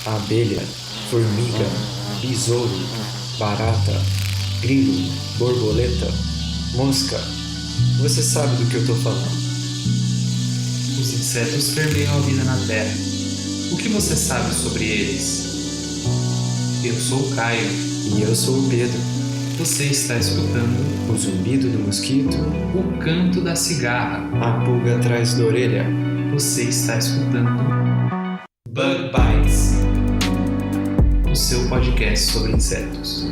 abelha, formiga, besouro, barata, grilo, borboleta, mosca. Você sabe do que eu tô falando. Os insetos permeiam a vida na Terra. O que você sabe sobre eles? Eu sou o Caio. E eu sou o Pedro. Você está escutando O zumbido do mosquito, o canto da cigarra. a pulga atrás da orelha. Você está escutando Bug Bites, o seu podcast sobre insetos.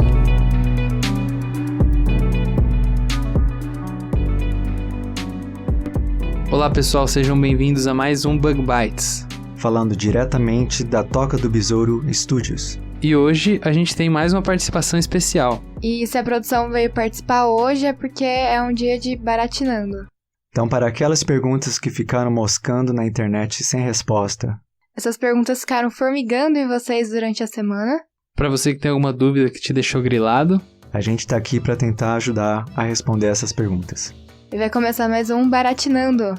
Olá pessoal, sejam bem-vindos a mais um Bug Bites. Falando diretamente da Toca do Besouro Studios. E hoje a gente tem mais uma participação especial. E se a produção veio participar hoje é porque é um dia de baratinando. Então, para aquelas perguntas que ficaram moscando na internet sem resposta, Essas perguntas ficaram formigando em vocês durante a semana. Para você que tem alguma dúvida que te deixou grilado, a gente tá aqui para tentar ajudar a responder essas perguntas. E vai começar mais um baratinando.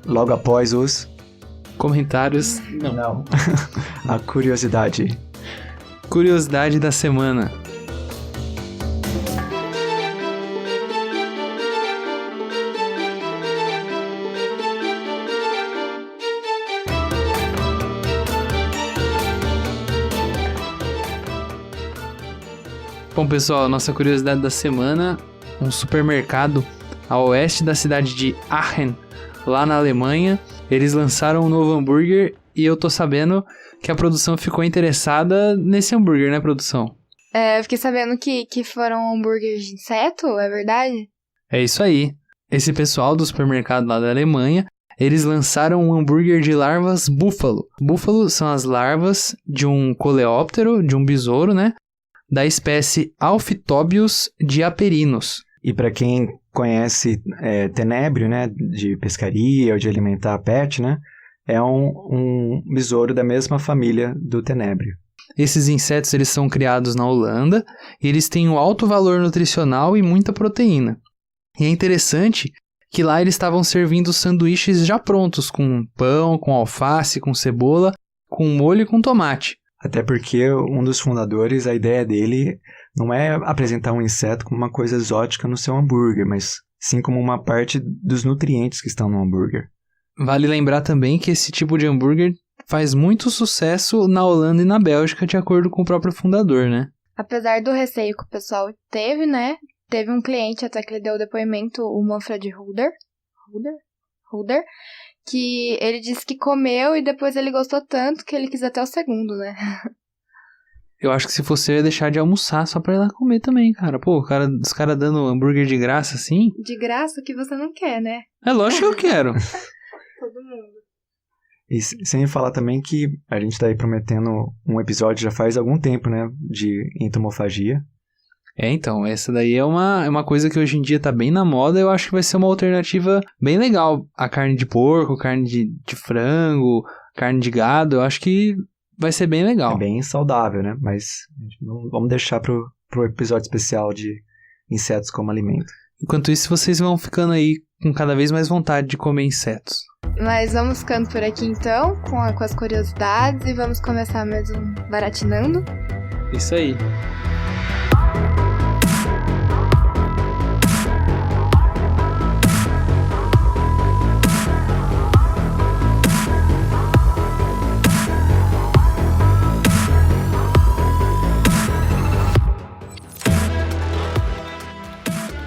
Logo após os... comentários, Não. A curiosidade. curiosidade da semana. Bom, pessoal, a nossa curiosidade da semana, um supermercado a oeste da cidade de Aachen, lá na Alemanha, eles lançaram um novo hambúrguer e eu tô sabendo que a produção ficou interessada nesse hambúrguer, né, produção? Eu fiquei sabendo que foram hambúrgueres de inseto, é verdade? É isso aí. Esse pessoal do supermercado lá da Alemanha, eles lançaram um hambúrguer de larvas búfalo. Búfalo são as larvas de um coleóptero, de um besouro, né? Da espécie Alphitobius diaperinus. E para quem conhece tenébrio, né, de pescaria ou de alimentar pet, né, é um besouro da mesma família do tenébrio. Esses insetos eles são criados na Holanda e eles têm um alto valor nutricional e muita proteína. E é interessante que lá eles estavam servindo sanduíches já prontos, com pão, com alface, com cebola, com molho e com tomate. Até porque um dos fundadores, a ideia dele não é apresentar um inseto como uma coisa exótica no seu hambúrguer, mas sim como uma parte dos nutrientes que estão no hambúrguer. Vale lembrar também que esse tipo de hambúrguer faz muito sucesso na Holanda e na Bélgica, de acordo com o próprio fundador, né? Apesar do receio que o pessoal teve, né? Teve um cliente até que ele deu o depoimento, o Manfred Huder, que ele disse que comeu e depois ele gostou tanto que ele quis até o segundo, né? Eu acho que se fosse eu ia deixar de almoçar só pra ir lá comer também, cara. Pô, os caras dando hambúrguer de graça assim. De graça que você não quer, né? É lógico que eu quero. Todo mundo. E sem falar também que a gente está aí prometendo um episódio já faz algum tempo, né, de entomofagia. Então, essa daí é uma coisa que hoje em dia tá bem na moda. Eu acho que vai ser uma alternativa bem legal. A carne de porco, carne de frango, carne de gado, eu acho que vai ser bem legal. É bem saudável, né? Mas vamos deixar pro episódio especial de insetos como alimento. Enquanto isso, vocês vão ficando aí com cada vez mais vontade de comer insetos. Mas vamos ficando por aqui então, com as curiosidades, e vamos começar mais um baratinando. Isso aí.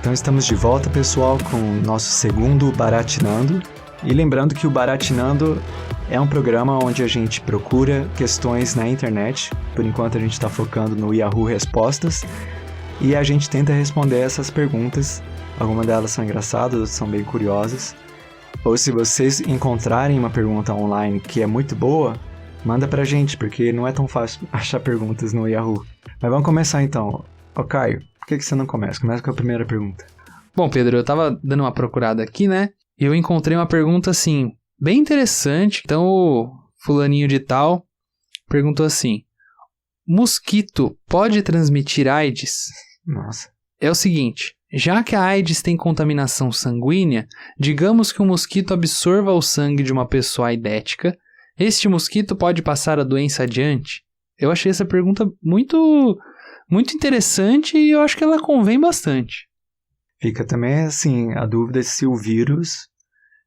Então estamos de volta, pessoal, com o nosso segundo Baratinando. E lembrando que o Baratinando é um programa onde a gente procura questões na internet. Por enquanto a gente está focando no Yahoo Respostas. E a gente tenta responder essas perguntas. Algumas delas são engraçadas, outras são bem curiosas. Ou se vocês encontrarem uma pergunta online que é muito boa, manda pra gente, porque não é tão fácil achar perguntas no Yahoo. Mas vamos começar então. Ô Caio, por que você não começa? Começa com a primeira pergunta. Bom, Pedro, eu tava dando uma procurada aqui, né? E eu encontrei uma pergunta, assim, bem interessante. Então, o fulaninho de tal perguntou assim: mosquito pode transmitir AIDS? Nossa. É o seguinte, já que a AIDS tem contaminação sanguínea, digamos que um mosquito absorva o sangue de uma pessoa aidética, este mosquito pode passar a doença adiante? Eu achei essa pergunta muito, muito interessante e eu acho que ela convém bastante. Fica também, assim, a dúvida se o vírus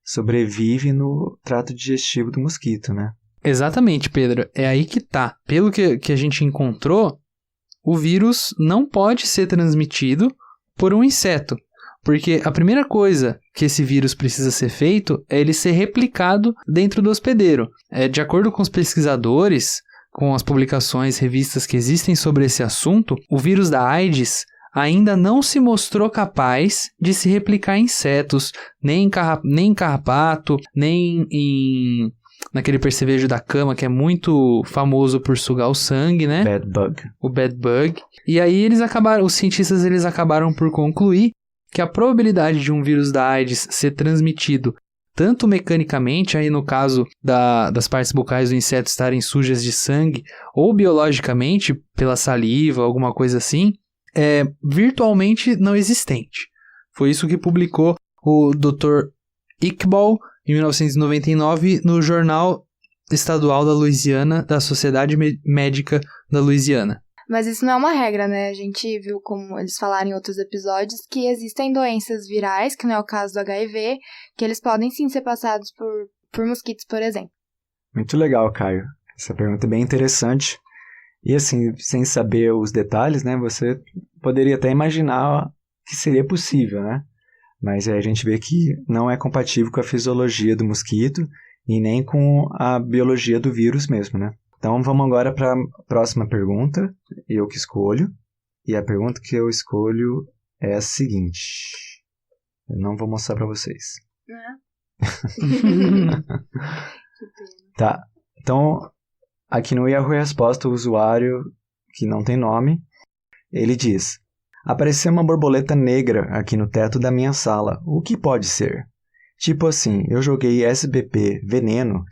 sobrevive no trato digestivo do mosquito, né? Exatamente, Pedro. É aí que tá. Pelo que a gente encontrou, o vírus não pode ser transmitido por um inseto. Porque a primeira coisa que esse vírus precisa ser feito é ele ser replicado dentro do hospedeiro. De acordo com os pesquisadores, com as publicações, revistas que existem sobre esse assunto, o vírus da AIDS ainda não se mostrou capaz de se replicar em insetos, nem em carrapato, nem naquele percevejo da cama que é muito famoso por sugar o sangue, né? Bed bug. O bed bug. E aí os cientistas acabaram por concluir que a probabilidade de um vírus da AIDS ser transmitido tanto mecanicamente, aí no caso das partes bucais do inseto estarem sujas de sangue, ou biologicamente, pela saliva, alguma coisa assim, é virtualmente não existente. Foi isso que publicou o Dr. Iqbal em 1999 no Jornal Estadual da Louisiana, da Sociedade Médica da Louisiana. Mas isso não é uma regra, né? A gente viu, como eles falaram em outros episódios, que existem doenças virais, que não é o caso do HIV, que eles podem sim ser passados por mosquitos, por exemplo. Muito legal, Caio. Essa pergunta é bem interessante. E assim, sem saber os detalhes, né, você poderia até imaginar que seria possível, né? Mas aí a gente vê que não é compatível com a fisiologia do mosquito e nem com a biologia do vírus mesmo, né? Então vamos agora para a próxima pergunta, eu que escolho. E a pergunta que eu escolho é a seguinte. Eu não vou mostrar para vocês. Que pena. Tá, então aqui no Yahoo Resposta, o usuário que não tem nome, ele diz: apareceu uma borboleta negra aqui no teto da minha sala. O que pode ser? Tipo assim, eu joguei SBP Veneno,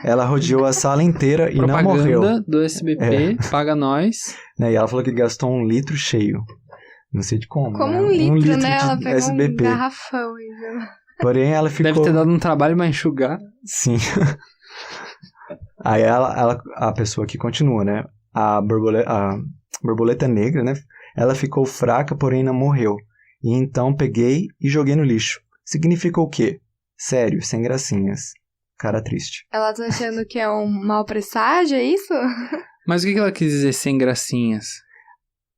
ela rodeou a sala inteira e não morreu. Propaganda do SBP, paga nós. Né, e ela falou que gastou 1 litro cheio. Não sei de como, Como né? 1 litro, né? de Ela pegou SBP. um garrafão. Viu? Porém, ela ficou... Deve ter dado um trabalho pra enxugar. Sim. Aí a pessoa que continua, né? A borboleta negra, né? Ela ficou fraca, porém não morreu. E então peguei e joguei no lixo. Significa o quê? Sério, sem gracinhas. Cara triste. Ela tá achando que é um mau presságio, é isso? Mas o que ela quis dizer sem gracinhas?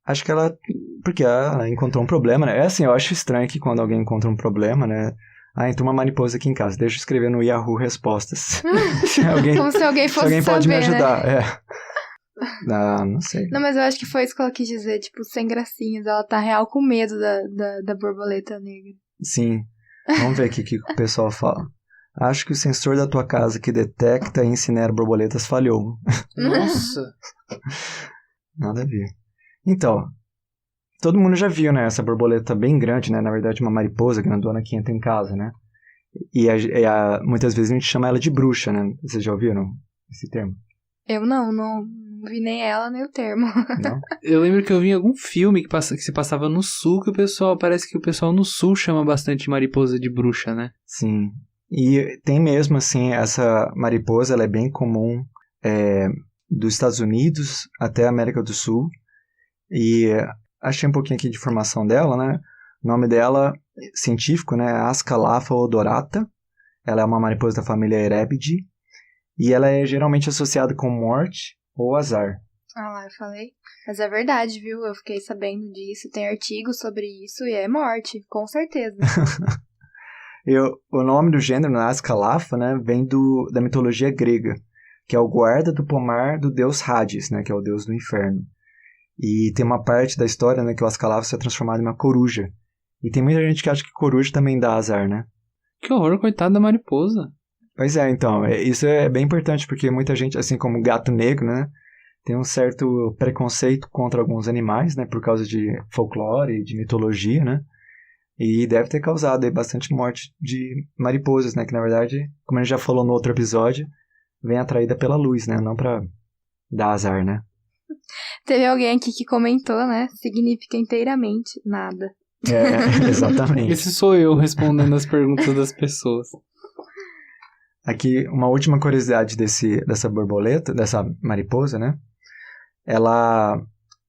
Acho que ela... Porque ela encontrou um problema, né? É assim, eu acho estranho que quando alguém encontra um problema, né? Ah, entrou uma mariposa aqui em casa. Deixa eu escrever no Yahoo Respostas. Como se alguém fosse se alguém pode saber, me ajudar, né? Ah, não sei. Não, mas eu acho que foi isso que ela quis dizer, tipo, sem gracinhas. Ela tá real com medo da borboleta negra. Sim. Vamos ver aqui o que o pessoal fala. Acho que o sensor da tua casa que detecta e incinera borboletas falhou. Nossa. Nada a ver. Então, todo mundo já viu, né? Essa borboleta bem grande, né? Na verdade, uma mariposa grandona que entra em casa, né? E muitas vezes a gente chama ela de bruxa, né? Vocês já ouviram esse termo? Eu não vi nem ela, nem o termo. Não? Eu lembro que eu vi em algum filme que se passava no sul, que parece que o pessoal no sul chama bastante mariposa de bruxa, né? Sim. E tem mesmo, assim, essa mariposa, ela é bem comum dos Estados Unidos até a América do Sul. E achei um pouquinho aqui de informação dela, né? O nome dela, científico, né? Ascalapha odorata. Ela é uma mariposa da família Erebidae. E ela é geralmente associada com morte ou azar. Ah lá, eu falei. Mas é verdade, viu? Eu fiquei sabendo disso. Tem artigos sobre isso e é morte, com certeza. O nome do gênero, né, Ascalapha, né, vem da mitologia grega, que é o guarda do pomar do deus Hades, né, que é o deus do inferno. E tem uma parte da história, né, que o Ascalapha é transformado em uma coruja. E tem muita gente que acha que coruja também dá azar, né? Que horror, coitada da mariposa. Pois é, então, isso é bem importante, porque muita gente, assim como o gato negro, né, tem um certo preconceito contra alguns animais, né, por causa de folclore, de mitologia, né, e deve ter causado aí bastante morte de mariposas, né, que na verdade, como a gente já falou no outro episódio, vem atraída pela luz, né, não pra dar azar, né. Teve alguém aqui que comentou, né, significa inteiramente nada. Exatamente. Esse sou eu respondendo as perguntas das pessoas. Aqui, uma última curiosidade dessa borboleta, dessa mariposa, né? ela,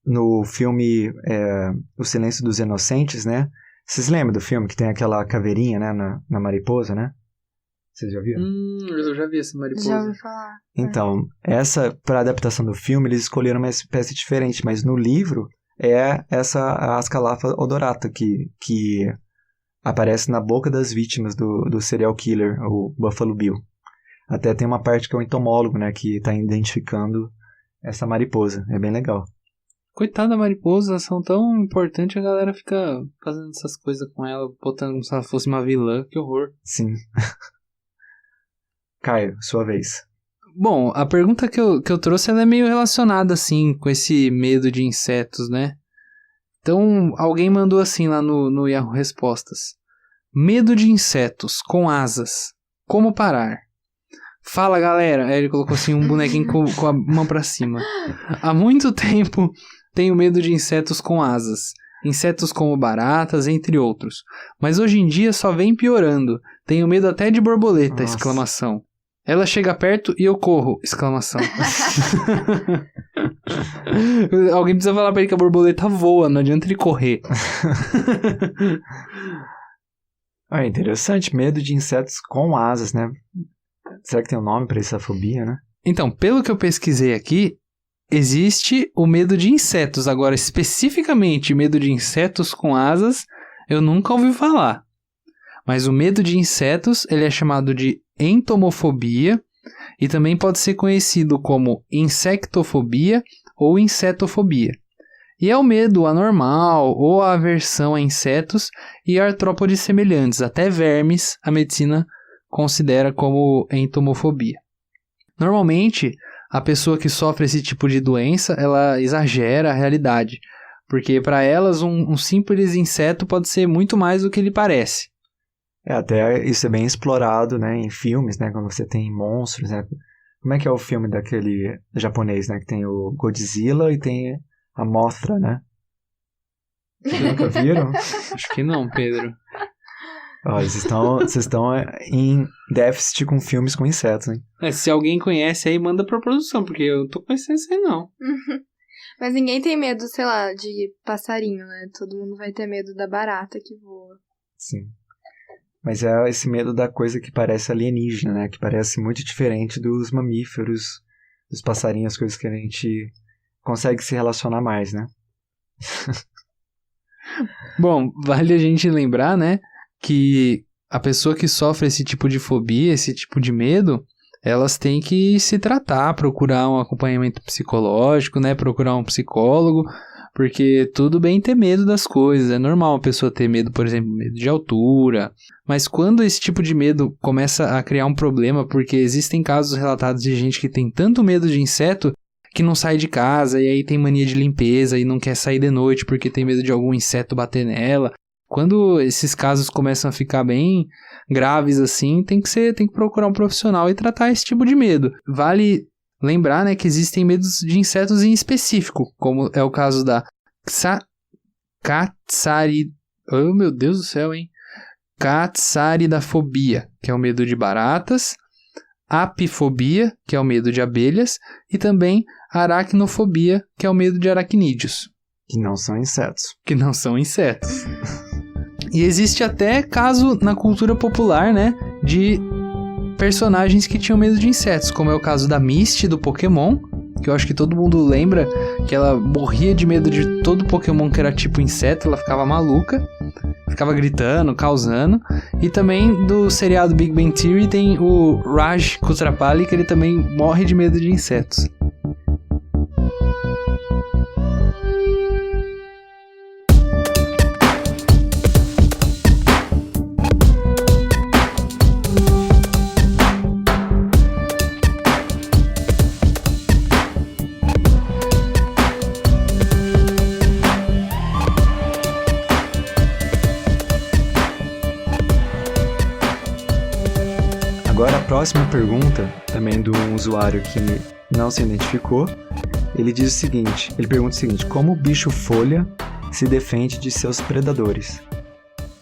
no filme O Silêncio dos Inocentes, né? Vocês lembram do filme que tem aquela caveirinha, né, na mariposa, né? Vocês já viram? Eu já vi essa mariposa. Já ouvi falar. Então, para adaptação do filme, eles escolheram uma espécie diferente, mas no livro é a Ascalapha odorata, que aparece na boca das vítimas do serial killer, o Buffalo Bill. Até tem uma parte que é o entomólogo, né, que está identificando essa mariposa. É bem legal. Coitada da mariposa, elas são tão importantes, a galera fica fazendo essas coisas com ela, botando como se ela fosse uma vilã, que horror. Sim. Caio, sua vez. Bom, a pergunta que eu trouxe, ela é meio relacionada, assim, com esse medo de insetos, né? Então, alguém mandou assim lá no Yahoo Respostas. Medo de insetos com asas. Como parar? Fala, galera. Aí ele colocou assim um bonequinho com a mão pra cima. Há muito tempo tenho medo de insetos com asas. Insetos como baratas, entre outros. Mas hoje em dia só vem piorando. Tenho medo até de borboleta, Nossa. exclamação. Ela chega perto e eu corro, exclamação. Alguém precisa falar pra ele que a borboleta voa, não adianta ele correr. Interessante, medo de insetos com asas, né? Será que tem um nome pra essa fobia, né? Então, pelo que eu pesquisei aqui, existe o medo de insetos. Agora, especificamente medo de insetos com asas, eu nunca ouvi falar. Mas o medo de insetos, ele é chamado de entomofobia e também pode ser conhecido como insectofobia ou insetofobia. E é o medo anormal ou a aversão a insetos e artrópodes semelhantes, até vermes, a medicina considera como entomofobia. Normalmente, a pessoa que sofre esse tipo de doença, ela exagera a realidade, porque para elas um simples inseto pode ser muito mais do que ele parece. Até isso é bem explorado, né, em filmes, né, quando você tem monstros, né? Como é que é o filme daquele japonês, né, que tem o Godzilla e tem a Mothra, né? Vocês nunca viram? Acho que não, Pedro. Olha, vocês estão em déficit com filmes com insetos, hein? Se alguém conhece aí, manda pra produção, porque eu não tô conhecendo isso aí, não. Mas ninguém tem medo, sei lá, de passarinho, né? Todo mundo vai ter medo da barata que voa. Sim. Mas é esse medo da coisa que parece alienígena, né? Que parece muito diferente dos mamíferos, dos passarinhos, coisas que a gente consegue se relacionar mais, né? Bom, vale a gente lembrar, né, que a pessoa que sofre esse tipo de fobia, esse tipo de medo, elas têm que se tratar, procurar um acompanhamento psicológico, né, procurar um psicólogo, porque tudo bem ter medo das coisas, é normal uma pessoa ter medo, por exemplo, medo de altura, mas quando esse tipo de medo começa a criar um problema, porque existem casos relatados de gente que tem tanto medo de inseto que não sai de casa e aí tem mania de limpeza e não quer sair de noite porque tem medo de algum inseto bater nela. Quando esses casos começam a ficar bem graves assim, tem que procurar um profissional e tratar esse tipo de medo. Vale lembrar, né, que existem medos de insetos em específico, como é o caso da Oh, meu Deus do céu, hein? Catsaridafobia, que é o medo de baratas, apifobia, que é o medo de abelhas, e também aracnofobia, que é o medo de aracnídeos. Que não são insetos. Que não são insetos. E existe até caso na cultura popular, né, de personagens que tinham medo de insetos, como é o caso da Misty do Pokémon, que eu acho que todo mundo lembra que ela morria de medo de todo Pokémon que era tipo inseto, ela ficava maluca, ficava gritando, causando. E também do seriado Big Bang Theory tem o Raj Kutrapali, que ele também morre de medo de insetos. Agora a próxima pergunta, também de um usuário que não se identificou, ele pergunta o seguinte: como o bicho folha se defende de seus predadores?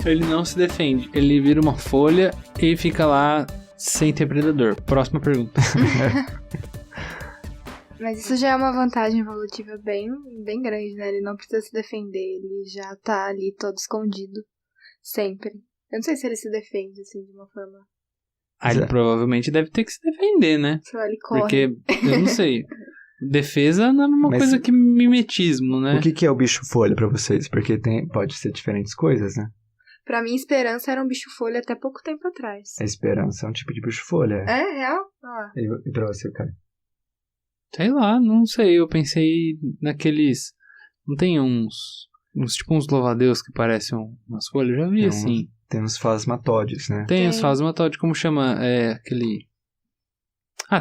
Ele não se defende, ele vira uma folha e fica lá sem ter predador. Próxima pergunta. Mas isso já é uma vantagem evolutiva bem, bem grande, né? Ele não precisa se defender, ele já tá ali todo escondido. Sempre. Eu não sei se ele se defende, assim, de uma forma... Ele provavelmente deve ter que se defender, né? Sei lá, ele corre. Porque, eu não sei, defesa não é a mesma coisa que mimetismo, né? O que é o bicho-folha pra vocês? Porque pode ser diferentes coisas, né? Pra mim, esperança era um bicho-folha até pouco tempo atrás. A esperança é um tipo de bicho-folha. É real? Ah. E pra você, cara? Sei lá, não sei, eu pensei naqueles... Não tem uns tipo uns louva-a-Deus que parecem umas folhas? Eu já vi assim. Tem uns phasmatóides, né? Tem os phasmatóides, como chama? Aquele...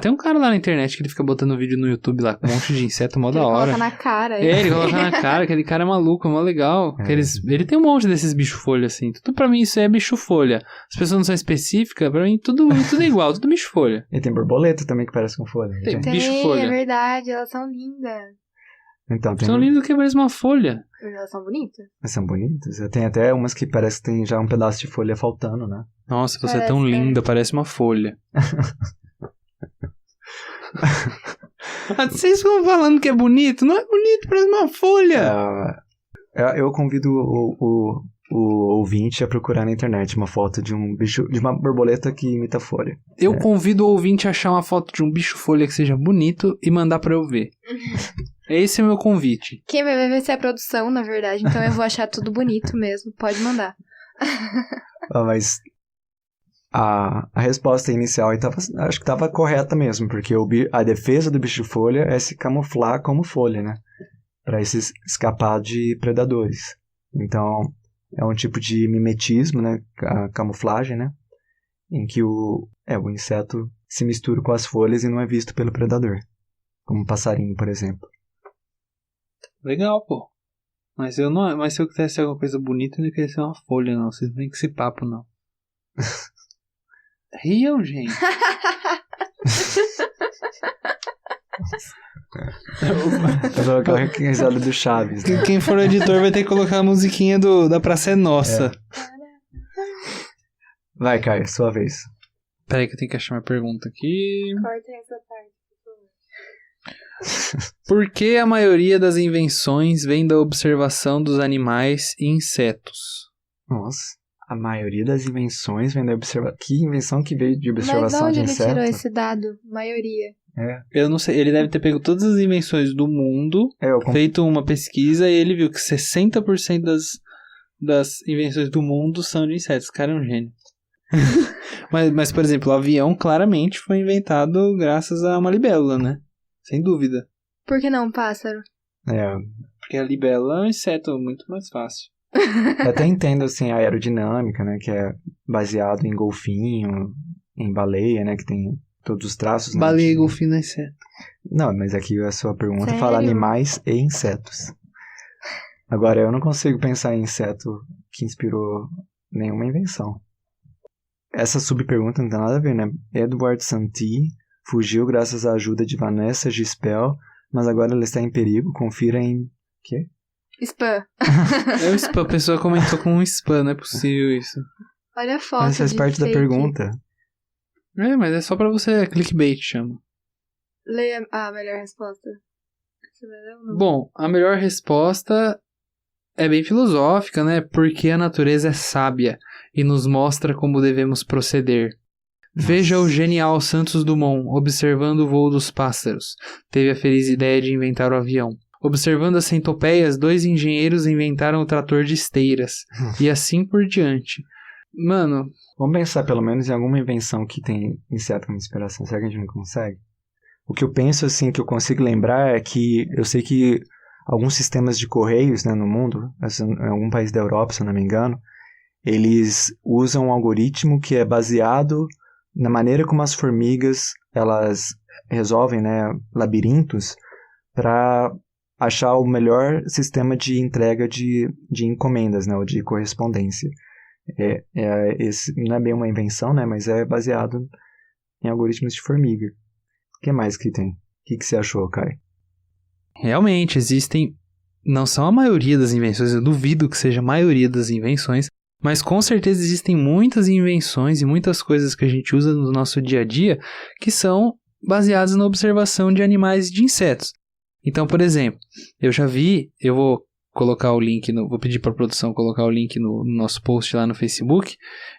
tem um cara lá na internet que ele fica botando vídeo no YouTube lá com um monte de inseto mó da hora. Ele coloca na cara. Ele coloca na cara, aquele cara é maluco, é mó legal. Ele tem um monte desses bicho-folha, assim. Tudo pra mim isso é bicho-folha. As pessoas não são específicas, pra mim tudo é igual, tudo bicho-folha. E tem borboleta também que parece com folha. Tem bicho-folha. É verdade, elas são lindas. Então, são lindas que parece uma folha. Elas são bonitas. São bonitas. Tem até umas que parece que tem já um pedaço de folha faltando, né? Nossa, você é tão linda, parece uma folha. Vocês ficam falando que é bonito? Não é bonito, parece uma folha. Eu convido o ouvinte a procurar na internet uma foto de um bicho, de uma borboleta que imita folha. Eu convido o ouvinte a achar uma foto de um bicho-folha que seja bonito e mandar pra eu ver. Esse é o meu convite. Quem vai ver vai ser a produção, na verdade. Então eu vou achar tudo bonito mesmo. Pode mandar. Mas a resposta inicial aí acho que estava correta mesmo, porque a defesa do bicho-folha é se camuflar como folha, né? Para escapar de predadores. Então, é um tipo de mimetismo, né? A camuflagem, né? Em que o inseto se mistura com as folhas e não é visto pelo predador. Como um passarinho, por exemplo. Legal, pô. Mas se eu quisesse alguma coisa bonita, eu não queria ser uma folha, não. Vocês não tem que ser papo, não. Riam, gente. Eu vou colocar a risada do Chaves. Né? Quem for editor vai ter que colocar a musiquinha da Praça é Nossa. Vai, Caio, sua vez. Peraí que eu tenho que achar uma pergunta aqui. Cortem essa parte. Por que a maioria das invenções vem da observação dos animais e insetos? Nossa, a maioria das invenções vem da observação... Que invenção que veio de observação de insetos? Mas de onde ele tirou esse dado? Maioria. Eu não sei, ele deve ter pego todas as invenções do mundo, feito uma pesquisa e ele viu que 60% das invenções do mundo são de insetos. O cara é um gênio. mas, por exemplo, o avião claramente foi inventado graças a uma libélula, né? Sem dúvida. Por que não um pássaro? Porque a libélula é um inseto muito mais fácil. Eu até entendo, assim, a aerodinâmica, né? Que é baseado em golfinho, em baleia, né? Que tem todos os traços. Baleia e golfinho não é inseto. Não, mas aqui a sua pergunta Sério? fala animais e insetos. Agora, eu não consigo pensar em inseto que inspirou nenhuma invenção. Essa subpergunta não tem nada a ver, né? Edward Santee fugiu graças à ajuda de Vanessa Gispel, mas agora ele está em perigo. Confira em... Quê? Spam. É o spam. A pessoa comentou com um spam. Não é possível isso. Olha a foto. Mas faz parte da pergunta. Mas é só pra você... Clickbait chama. Leia a melhor resposta. Você vai ler ou não? Bom, a melhor resposta é bem filosófica, né? Porque a natureza é sábia e nos mostra como devemos proceder. Veja o genial Santos Dumont observando o voo dos pássaros. Teve a feliz ideia de inventar o avião. Observando as centopeias, 2 engenheiros inventaram o trator de esteiras. E assim por diante. Mano... Vamos pensar pelo menos em alguma invenção que tem inseto como inspiração. Será que a gente não consegue? O que eu penso, assim, que eu consigo lembrar é que eu sei que alguns sistemas de correios, né, no mundo, em algum país da Europa, se eu não me engano, eles usam um algoritmo que é baseado na maneira como as formigas elas resolvem, né, labirintos para achar o melhor sistema de entrega de encomendas, né, ou de correspondência. Esse não é bem uma invenção, né, mas é baseado em algoritmos de formiga. O que mais que tem? O que você achou, Kai? Realmente, existem... Não são a maioria das invenções, eu duvido que seja a maioria das invenções, mas com certeza existem muitas invenções e muitas coisas que a gente usa no nosso dia a dia que são baseadas na observação de animais e de insetos. Então, por exemplo, eu vou colocar o link, vou pedir para a produção colocar o link no nosso post lá no Facebook,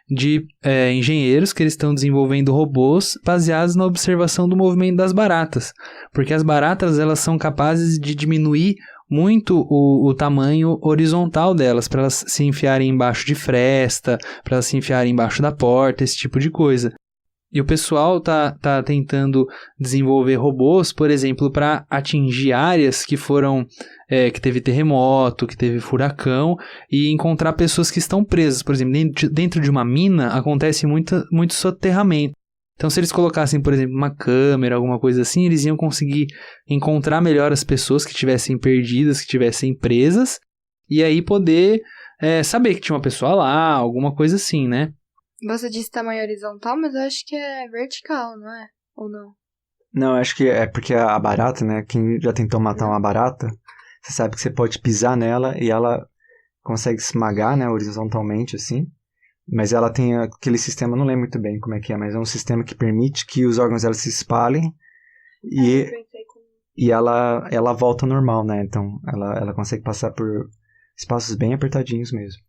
de engenheiros que eles estão desenvolvendo robôs baseados na observação do movimento das baratas. Porque as baratas, elas são capazes de diminuir muito o tamanho horizontal delas, para elas se enfiarem embaixo de fresta, para elas se enfiarem embaixo da porta, esse tipo de coisa. E o pessoal tá tentando desenvolver robôs, por exemplo, para atingir áreas que foram, que teve terremoto, que teve furacão, e encontrar pessoas que estão presas. Por exemplo, dentro de uma mina acontece muito soterramento. Então, se eles colocassem, por exemplo, uma câmera, alguma coisa assim, eles iam conseguir encontrar melhor as pessoas que estivessem perdidas, que estivessem presas, e aí poder saber que tinha uma pessoa lá, alguma coisa assim, né? Você disse tamanho horizontal, mas eu acho que é vertical, não é? Ou não? Não, acho que é porque a barata, né? Quem já tentou matar uma barata, você sabe que você pode pisar nela e ela consegue esmagar, né? Horizontalmente, assim. Mas ela tem aquele sistema, não lembro muito bem como é que é, mas é um sistema que permite que os órgãos dela se espalhem e ela volta ao normal, né? Então, ela consegue passar por espaços bem apertadinhos mesmo.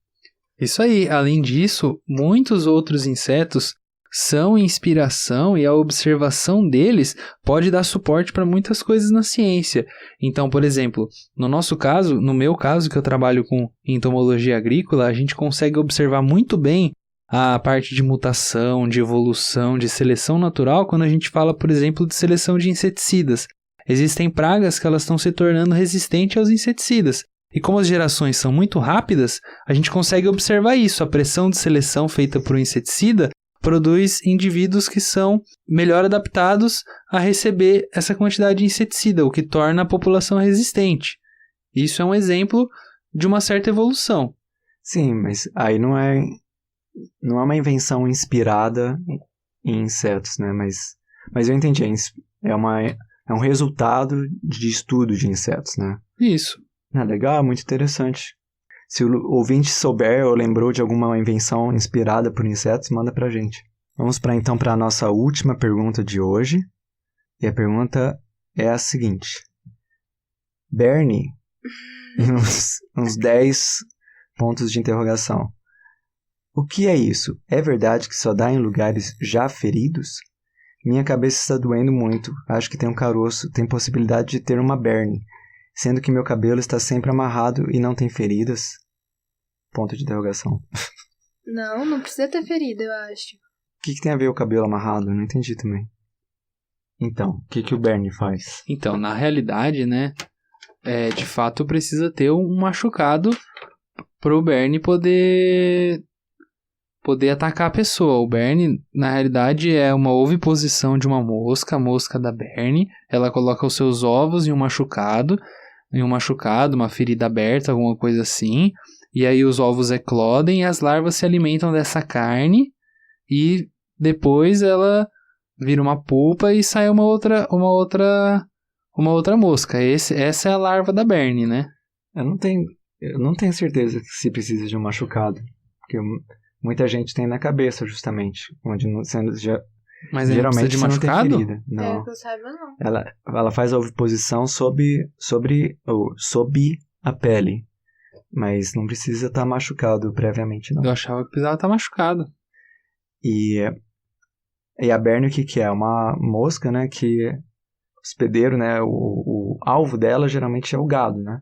Isso aí. Além disso, muitos outros insetos são inspiração e a observação deles pode dar suporte para muitas coisas na ciência. Então, por exemplo, no meu caso, que eu trabalho com entomologia agrícola, a gente consegue observar muito bem a parte de mutação, de evolução, de seleção natural, quando a gente fala, por exemplo, de seleção de inseticidas. Existem pragas que elas estão se tornando resistentes aos inseticidas. E como as gerações são muito rápidas, a gente consegue observar isso. A pressão de seleção feita por um inseticida produz indivíduos que são melhor adaptados a receber essa quantidade de inseticida, o que torna a população resistente. Isso é um exemplo de uma certa evolução. Sim, mas aí não é uma invenção inspirada em insetos, né? Mas eu entendi, é um resultado de estudo de insetos, né? Isso. Legal, muito interessante. Se o ouvinte souber ou lembrou de alguma invenção inspirada por insetos, manda pra gente. Vamos então para a nossa última pergunta de hoje. E a pergunta é a seguinte. Bernie, uns 10 pontos de interrogação. O que é isso? É verdade que só dá em lugares já feridos? Minha cabeça está doendo muito. Acho que tem um caroço. Tem possibilidade de ter uma Bernie, sendo que meu cabelo está sempre amarrado e não tem feridas? Ponto de interrogação. Não precisa ter ferida, eu acho. O que tem a ver o cabelo amarrado? Eu não entendi também. Então, o que o Bernie faz? Então, na realidade, né, de fato precisa ter um machucado pro Bernie poder atacar a pessoa. O Bernie, na realidade, é uma oviposição de uma mosca, a mosca da Bernie. Ela coloca os seus ovos em um machucado, uma ferida aberta, alguma coisa assim. E aí os ovos eclodem e as larvas se alimentam dessa carne e depois ela vira uma polpa e sai uma outra mosca. Essa é a larva da Bernie, né? Eu não tenho certeza se precisa de um machucado, porque muita gente tem na cabeça, justamente, onde mas geralmente de você não tem machucado? ferida. Não. Que eu saiba, não. Ela faz a oviposição sob a pele, mas não precisa estar machucado previamente, não. Eu achava que precisava estar machucado. E a Bernie, o que é? Uma mosca, né, que hospedeiro, né, o alvo dela geralmente é o gado, né?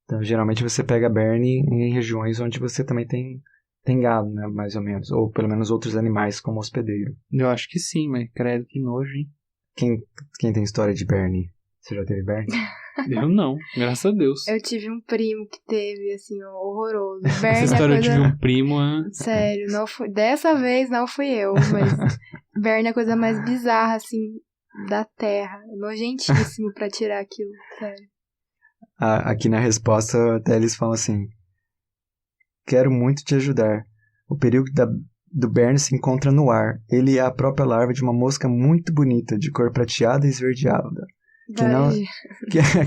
Então, geralmente você pega a Bernie em regiões onde você também tem gado, né, mais ou menos, ou pelo menos outros animais como hospedeiro. Eu acho que sim, mas credo que nojo, hein? Quem tem história de Bernie? Você já teve Bernie? Eu não, graças a Deus. Eu tive um primo que teve, assim, horroroso. Essa Bernie história é coisa... eu tive um primo... Sério, dessa vez não fui eu, mas Bernie é a coisa mais bizarra, assim, da Terra. Nojentíssimo pra tirar aquilo, sério. Aqui na resposta, até eles falam assim: quero muito te ajudar. O perigo do Bernie se encontra no ar. Ele é a própria larva de uma mosca muito bonita, de cor prateada e esverdeada,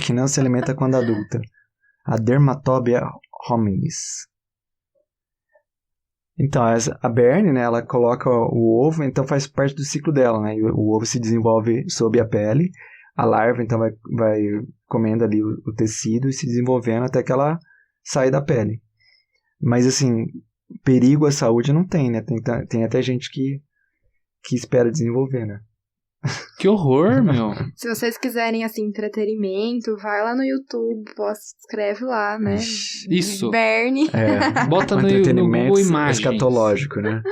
que não se alimenta quando adulta. A Dermatobia hominis. Então, a Berne, né, ela coloca o ovo, então faz parte do ciclo dela, né? E o ovo se desenvolve sob a pele, a larva, então, vai comendo ali o tecido e se desenvolvendo até que ela sai da pele. Mas, assim, perigo à saúde não tem, né? Tem até gente que espera desenvolver, né? Que horror, meu. Se vocês quiserem, assim, entretenimento, vai lá no YouTube, escreve lá, né? Isso. Berne. Bota no entretenimento Google Imagens. escatológico, né?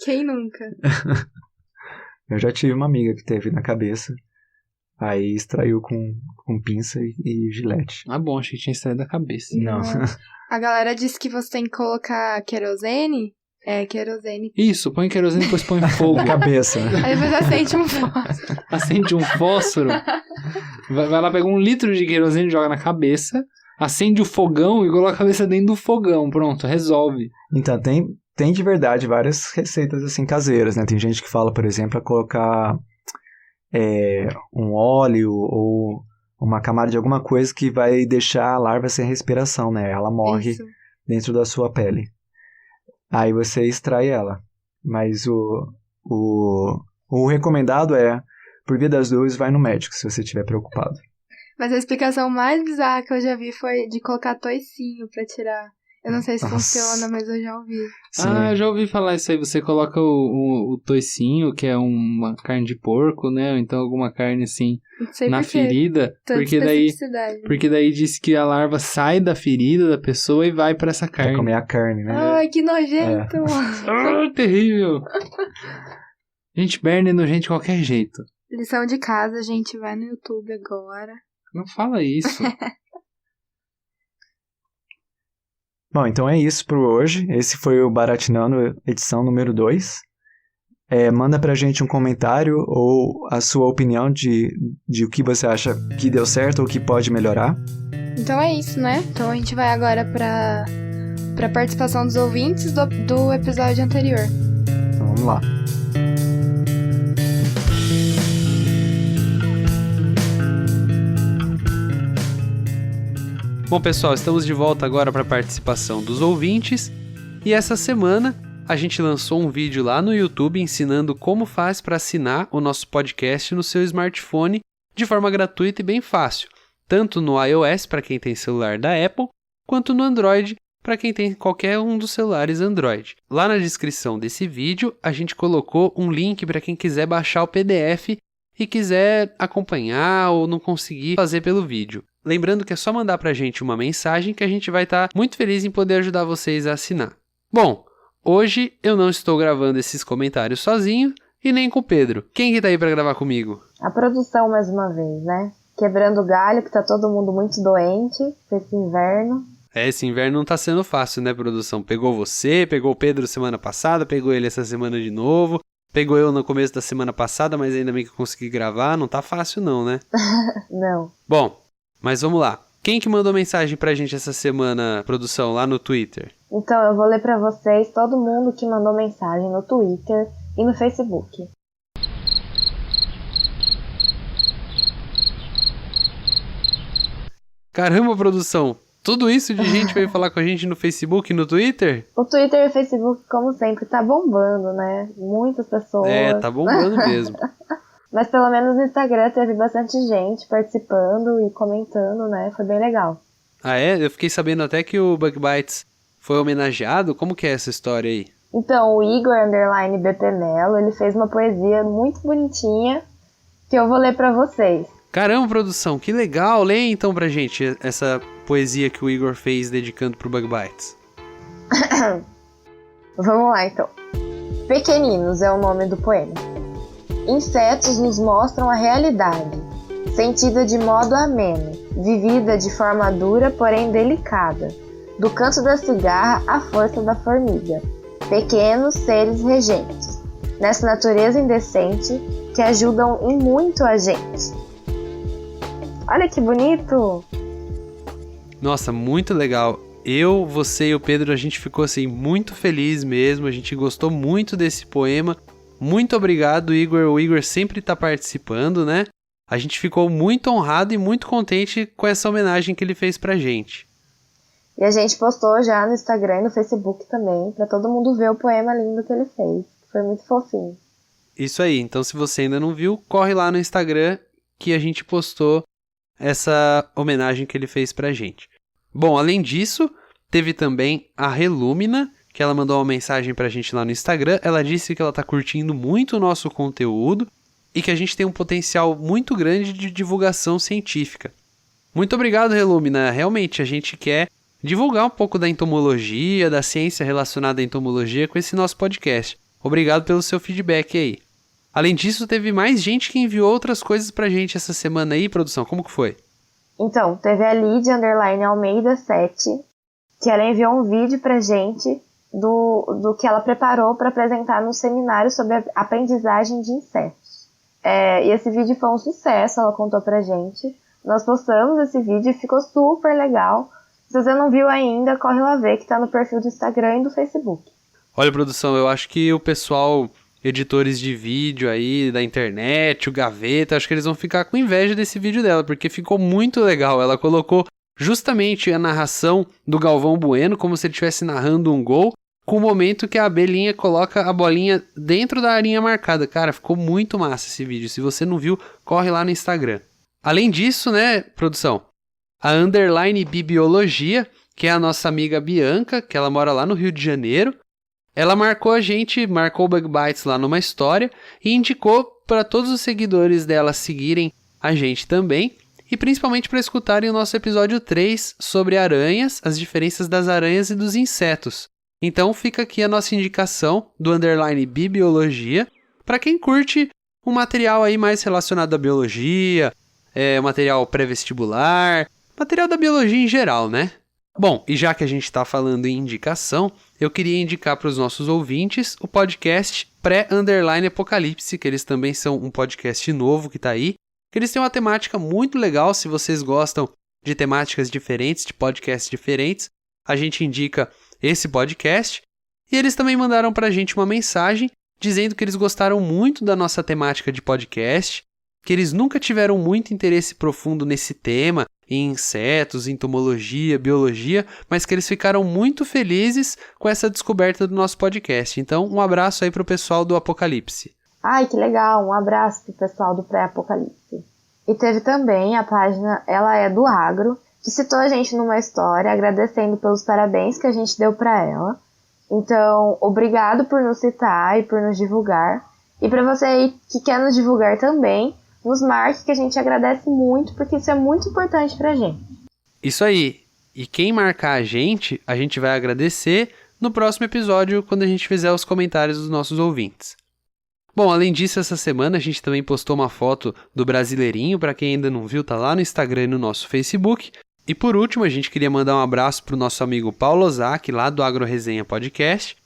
Quem nunca? Eu já tive uma amiga que teve na cabeça, aí extraiu com pinça e gilete. Ah, bom, achei que tinha extraído da cabeça. Não. A galera disse que você tem que colocar querosene. Querosene. Isso, põe querosene e depois põe fogo. Na cabeça, né? Aí você acende um fósforo. Acende um fósforo. Vai lá, pega 1 litro de querosene, joga na cabeça, acende o fogão e coloca a cabeça dentro do fogão. Pronto, resolve. Então, tem de verdade várias receitas assim caseiras, né? Tem gente que fala, por exemplo, a colocar um óleo ou uma camada de alguma coisa que vai deixar a larva sem respiração, né? Ela morre dentro da sua pele. Aí você extrai ela. Mas o recomendado por via das dúvidas, vai no médico se você estiver preocupado. Mas a explicação mais bizarra que eu já vi foi de colocar toicinho pra tirar. Eu não sei se funciona, mas eu já ouvi. Sim. Eu já ouvi falar isso aí. Você coloca o toicinho, que é uma carne de porco, né? Ou então alguma carne assim na ferida. Porque daí diz que a larva sai da ferida da pessoa e vai pra essa carne. Pra comer a carne, né? Ai, que nojento! Terrível! Gente, Berne é nojento de qualquer jeito. Lição de casa, gente. Vai no YouTube agora. Não fala isso. Bom, então é isso por hoje. Esse foi o Baratinando, edição número 2. Manda pra gente um comentário ou a sua opinião de o que você acha que deu certo ou que pode melhorar. Então é isso, né? Então a gente vai agora pra participação dos ouvintes do episódio anterior. Então vamos lá. Bom, pessoal, estamos de volta agora para a participação dos ouvintes. E essa semana a gente lançou um vídeo lá no YouTube ensinando como faz para assinar o nosso podcast no seu smartphone de forma gratuita e bem fácil, tanto no iOS para quem tem celular da Apple, quanto no Android para quem tem qualquer um dos celulares Android. Lá na descrição desse vídeo a gente colocou um link para quem quiser baixar o PDF e quiser acompanhar ou não conseguir fazer pelo vídeo. Lembrando que é só mandar pra gente uma mensagem que a gente vai estar muito feliz em poder ajudar vocês a assinar. Bom, hoje eu não estou gravando esses comentários sozinho e nem com o Pedro. Quem que tá aí pra gravar comigo? A produção mais uma vez, né? Quebrando o galho, que tá todo mundo muito doente com esse inverno. Esse inverno não tá sendo fácil, né, produção? Pegou você, pegou o Pedro semana passada, pegou ele essa semana de novo. Pegou eu no começo da semana passada, mas ainda bem que eu consegui gravar. Não tá fácil não, né? Não. Bom, mas vamos lá. Quem que mandou mensagem pra gente essa semana, produção, lá no Twitter? Então, eu vou ler pra vocês todo mundo que mandou mensagem no Twitter e no Facebook. Caramba, produção! Tudo isso de gente veio falar com a gente no Facebook e no Twitter? O Twitter e o Facebook, como sempre, tá bombando, né? Muitas pessoas. Tá bombando mesmo. Mas pelo menos no Instagram teve bastante gente participando e comentando, né? Foi bem legal. Ah, é? Eu fiquei sabendo até que o Bug Bites foi homenageado. Como que é essa história aí? Então, o Igor _BP Mello, ele fez uma poesia muito bonitinha que eu vou ler pra vocês. Caramba, produção, que legal! Leia então pra gente essa poesia que o Igor fez dedicando pro Bug Bites. Vamos lá, então. Pequeninos é o nome do poema. Insetos nos mostram a realidade, sentida de modo ameno, vivida de forma dura, porém delicada, do canto da cigarra à força da formiga. Pequenos seres regentes, nessa natureza indecente que ajudam em muito a gente. Olha que bonito! Nossa, muito legal. Eu, você e o Pedro, a gente ficou assim muito feliz mesmo, a gente gostou muito desse poema. Muito obrigado, Igor. O Igor sempre tá participando, né? A gente ficou muito honrado e muito contente com essa homenagem que ele fez pra gente. E a gente postou já no Instagram e no Facebook também, pra todo mundo ver o poema lindo que ele fez. Foi muito fofinho. Isso aí, então se você ainda não viu, corre lá no Instagram que a gente postou essa homenagem que ele fez pra gente. Bom, além disso, teve também a Relumina, que ela mandou uma mensagem pra gente lá no Instagram. Ela disse que ela tá curtindo muito o nosso conteúdo e que a gente tem um potencial muito grande de divulgação científica. Muito obrigado, Relumina. Realmente, a gente quer divulgar um pouco da entomologia, da ciência relacionada à entomologia com esse nosso podcast. Obrigado pelo seu feedback aí. Além disso, teve mais gente que enviou outras coisas pra gente essa semana aí, produção. Como que foi? Então, teve a Lidia_Almeida 7, que ela enviou um vídeo pra gente do que ela preparou para apresentar no seminário sobre a aprendizagem de insetos. E esse vídeo foi um sucesso, ela contou pra gente. Nós postamos esse vídeo e ficou super legal. Se você não viu ainda, corre lá ver, que tá no perfil do Instagram e do Facebook. Olha, produção, eu acho que o pessoal, editores de vídeo aí, da internet, o Gaveta, acho que eles vão ficar com inveja desse vídeo dela, porque ficou muito legal. Ela colocou justamente a narração do Galvão Bueno, como se ele estivesse narrando um gol, com o momento que a abelhinha coloca a bolinha dentro da arinha marcada. Cara, ficou muito massa esse vídeo. Se você não viu, corre lá no Instagram. Além disso, né, produção, a Underline Bibiologia, que é a nossa amiga Bianca, que ela mora lá no Rio de Janeiro, ela marcou o Bug Bites lá numa história e indicou para todos os seguidores dela seguirem a gente também, e principalmente para escutarem o nosso episódio 3 sobre aranhas, as diferenças das aranhas e dos insetos. Então fica aqui a nossa indicação do Underline Bibiologia para quem curte um material aí mais relacionado à biologia, material pré-vestibular, material da biologia em geral, né? Bom, e já que a gente está falando em indicação, eu queria indicar para os nossos ouvintes o podcast Pré-Underline Apocalipse, que eles também são um podcast novo que está aí, que eles têm uma temática muito legal. Se vocês gostam de temáticas diferentes, de podcasts diferentes, a gente indica esse podcast. E eles também mandaram para a gente uma mensagem dizendo que eles gostaram muito da nossa temática de podcast, que eles nunca tiveram muito interesse profundo nesse tema, em insetos, entomologia, biologia, mas que eles ficaram muito felizes com essa descoberta do nosso podcast. Então, um abraço aí pro pessoal do Apocalipse. Ai, que legal! Um abraço pro pessoal do Pré-Apocalipse. E teve também a página Ela é do Agro, que citou a gente numa história, agradecendo pelos parabéns que a gente deu pra ela. Então, obrigado por nos citar e por nos divulgar. E pra você aí que quer nos divulgar também, nos marque, que a gente agradece muito, porque isso é muito importante pra gente. Isso aí. E quem marcar a gente vai agradecer no próximo episódio, quando a gente fizer os comentários dos nossos ouvintes. Bom, além disso, essa semana a gente também postou uma foto do Brasileirinho. Para quem ainda não viu, tá lá no Instagram e no nosso Facebook. E por último, a gente queria mandar um abraço pro nosso amigo Paulo Ozaki, lá do Agro Resenha Podcast,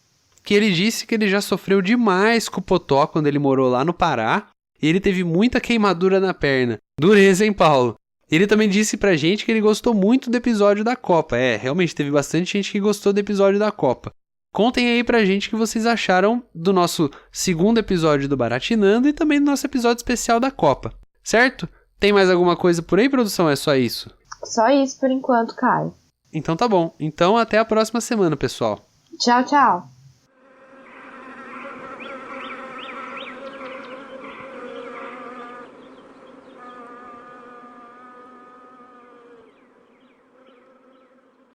que ele disse que ele já sofreu demais com o Potó quando ele morou lá no Pará. E ele teve muita queimadura na perna. Dureza, hein, Paulo? Ele também disse pra gente que ele gostou muito do episódio da Copa. Realmente teve bastante gente que gostou do episódio da Copa. Contem aí pra gente o que vocês acharam do nosso segundo episódio do Baratinando e também do nosso episódio especial da Copa. Certo? Tem mais alguma coisa por aí, produção? É só isso? Só isso por enquanto, Caio. Então tá bom. Então até a próxima semana, pessoal. Tchau, tchau.